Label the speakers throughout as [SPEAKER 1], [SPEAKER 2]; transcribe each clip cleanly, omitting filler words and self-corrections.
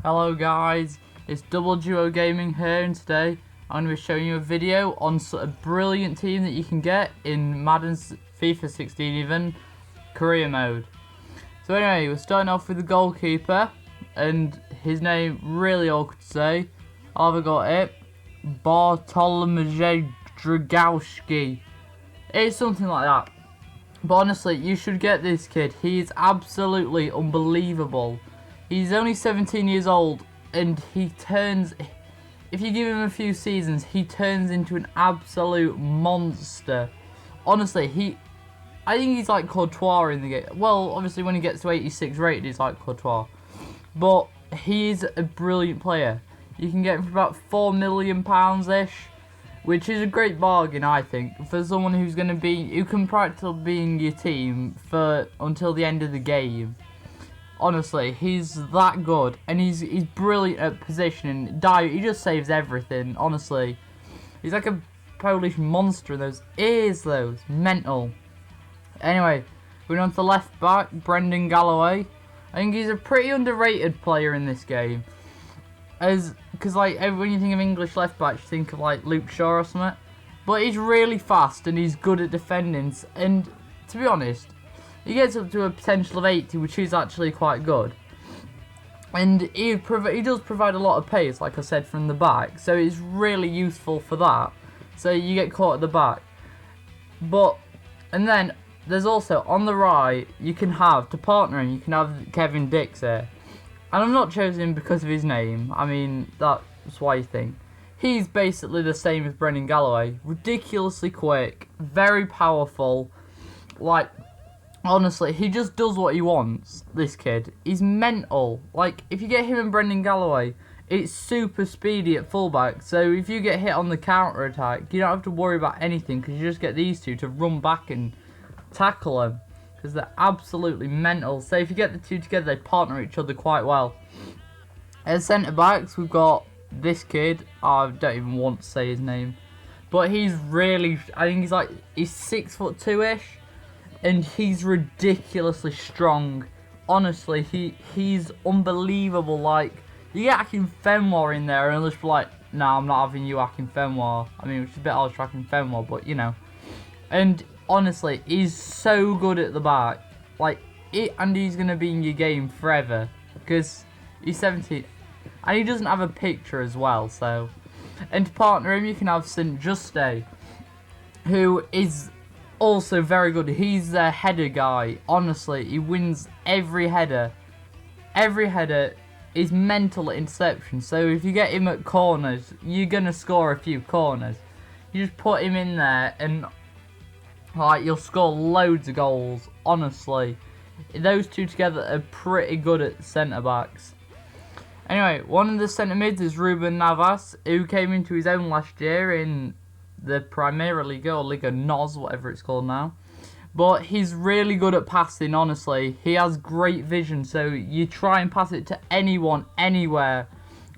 [SPEAKER 1] Hello guys, it's Double Duo Gaming here, and today I'm going to be showing you a video on a brilliant team that you can get in Madden's FIFA 16 even career mode. So anyway, we're starting off with the goalkeeper, and his name really awkward to say. I've got it, Bartolomew Dragowski. It's something like that. But honestly, you should get this kid. He is absolutely unbelievable. He's only 17 years old, and he turns, if you give him a few seasons, he turns into an absolute monster. Honestly, I think he's like Courtois in the game. Well, obviously when he gets to 86 rated, he's like Courtois. But he is a brilliant player. You can get him for about £4 million-ish, which is a great bargain, I think, for someone who's going to be, who can practically be in your team for until the end of the game. Honestly, he's that good, and he's brilliant at positioning. He just saves everything. Honestly, he's like a Polish monster. And those ears, mental. Anyway, going on to the left back, Brendan Galloway. I think he's a pretty underrated player in this game, because like when you think of English left backs, you think of like Luke Shaw or something. But he's really fast and he's good at defending. And to be honest, he gets up to a potential of 80, which is actually quite good. And he does provide a lot of pace, like I said, from the back. So it's really useful for that. So you get caught at the back. And then there's also, on the right, you can have, to partner him, you can have Kevin Dix here. And I'm not choosing him because of his name. I mean, that's why you think. He's basically the same as Brendan Galloway. Ridiculously quick, very powerful, like, honestly, he just does what he wants, this kid. He's mental. Like, if you get him and Brendan Galloway, it's super speedy at fullback. So if you get hit on the counter attack, you don't have to worry about anything, because you just get these two to run back and tackle them, because they're absolutely mental. So if you get the two together, they partner each other quite well. As centre backs, we've got this kid. I don't even want to say his name, but he's really, I think he's 6'2" ish. And he's ridiculously strong. Honestly, he's unbelievable. Like, you get Akinfenwa in there, and they'll just be like, "Nah, I'm not having you, Akinfenwa." I mean, which is a bit odd for Akinfenwa, but you know. And honestly, he's so good at the back. Like, and he's gonna be in your game forever because he's 17, and he doesn't have a picture as well. So, and to partner him, you can have St. Juste, who is also very good. He's a header guy. Honestly, he wins every header. Every header is mental at interception. So if you get him at corners, you're gonna score a few corners. You just put him in there, and like, you'll score loads of goals. Honestly, those two together are pretty good at centre backs. Anyway, one of the centre mids is Ruben Navas, who came into his own last year in the Primera Liga, or Liga NOS, whatever it's called now. But he's really good at passing, honestly. He has great vision, so you try and pass it to anyone, anywhere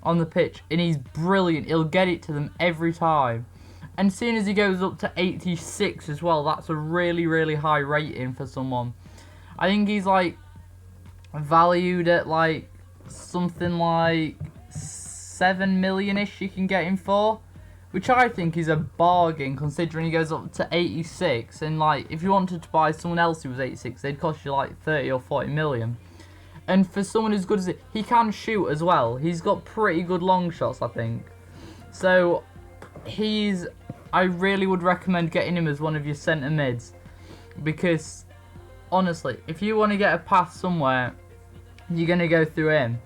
[SPEAKER 1] on the pitch, and he's brilliant. He'll get it to them every time. And as soon as he goes up to 86 as well, that's a really, really high rating for someone. I think he's like valued at like something like 7 million-ish you can get him for, which I think is a bargain, considering he goes up to 86. And like, if you wanted to buy someone else who was 86, they'd cost you like 30 or 40 million. And for someone as good as he can shoot as well. He's got pretty good long shots, I think. So I really would recommend getting him as one of your centre mids, because honestly, if you want to get a pass somewhere, you're gonna go through him.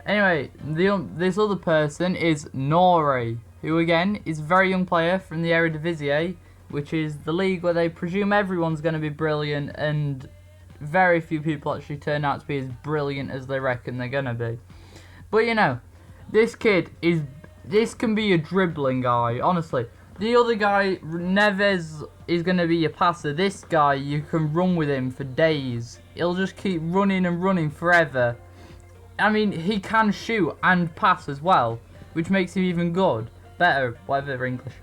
[SPEAKER 1] Anyway, this other person is Nori, who again is a very young player from the Eredivisie, which is the league where they presume everyone's going to be brilliant, and very few people actually turn out to be as brilliant as they reckon they're going to be. But you know, this can be a dribbling guy, honestly. The other guy, Neves, is going to be your passer. This guy, you can run with him for days. He'll just keep running and running forever. I mean, he can shoot and pass as well, which makes him even better, whatever English.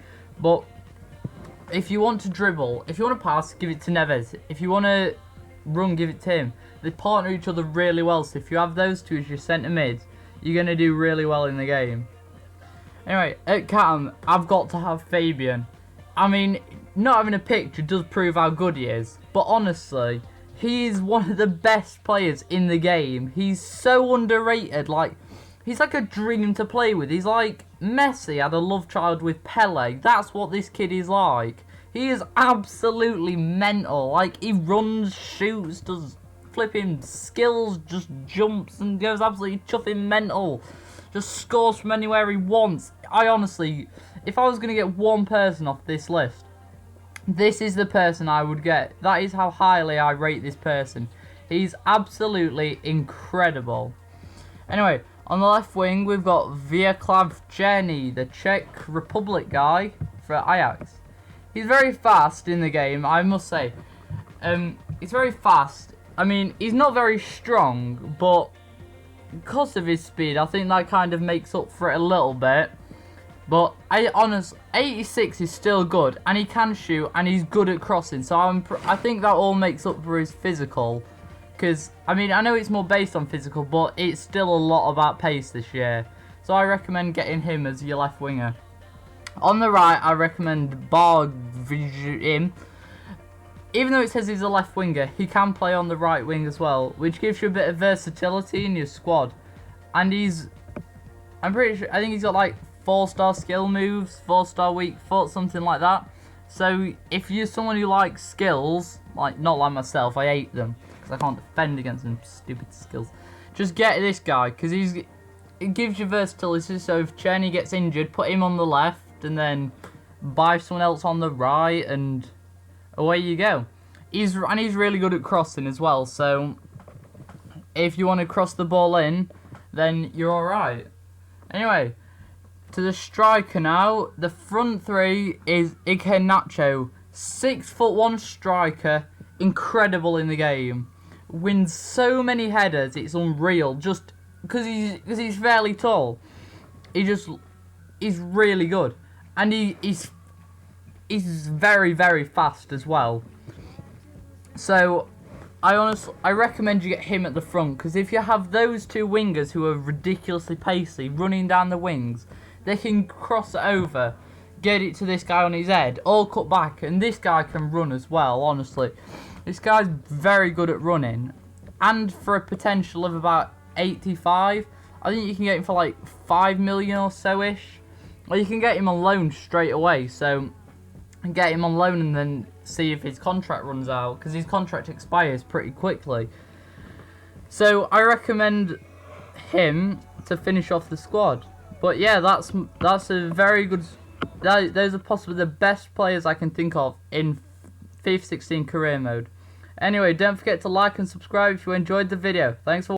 [SPEAKER 1] But if you want to dribble, if you want to pass, give it to Neves. If you want to run, give it to him. They partner each other really well, so if you have those two as your centre mids, you're going to do really well in the game. Anyway, at Cam, I've got to have Fabian. I mean, not having a picture does prove how good he is. But honestly, he is one of the best players in the game. He's so underrated. Like, he's like a dream to play with. He's like Messi had a love child with Pele. That's what this kid is like. He is absolutely mental. Like, he runs, shoots, does flipping skills, just jumps and goes absolutely chuffing mental. Just scores from anywhere he wants. I honestly, if I was going to get one person off this list, this is the person I would get. That is how highly I rate this person. He's absolutely incredible. Anyway, on the left wing, we've got A.L.P.H.A, the Czech Republic guy for Ajax. He's very fast in the game, I must say. He's very fast. I mean, he's not very strong, but because of his speed, I think that kind of makes up for it a little bit. But 86 is still good, and he can shoot, and he's good at crossing. So I think that all makes up for his physical. Because, I mean, I know it's more based on physical, but it's still a lot about pace this year. So I recommend getting him as your left winger. On the right, I recommend Bargvim. Even though it says he's a left winger, he can play on the right wing as well, which gives you a bit of versatility in your squad. And I'm pretty sure, I think he's got like 4-star skill moves, 4-star weak foot, something like that. So if you're someone who likes skills, like not like myself, I hate them because I can't defend against them stupid skills. Just get this guy because it gives you versatility. So if Cherny gets injured, put him on the left and then buy someone else on the right and away you go. He's really good at crossing as well. So if you want to cross the ball in, then you're all right. Anyway, to the striker now. The front three is A.L.P.H.A, 6'1" striker, incredible in the game. Wins so many headers, it's unreal. Just because he's fairly tall, he's really good, and he's very, very fast as well. So I recommend you get him at the front, because if you have those two wingers who are ridiculously pacey running down the wings, they can cross it over, get it to this guy on his head, all cut back, and this guy can run as well, honestly. This guy's very good at running, and for a potential of about 85, I think you can get him for like 5 million or so-ish. Or you can get him on loan straight away, so get him on loan and then see if his contract runs out, because his contract expires pretty quickly. So I recommend him to finish off the squad. But yeah, that's a very good. Those are possibly the best players I can think of in FIFA 16 career mode. Anyway, don't forget to like and subscribe if you enjoyed the video. Thanks for watching.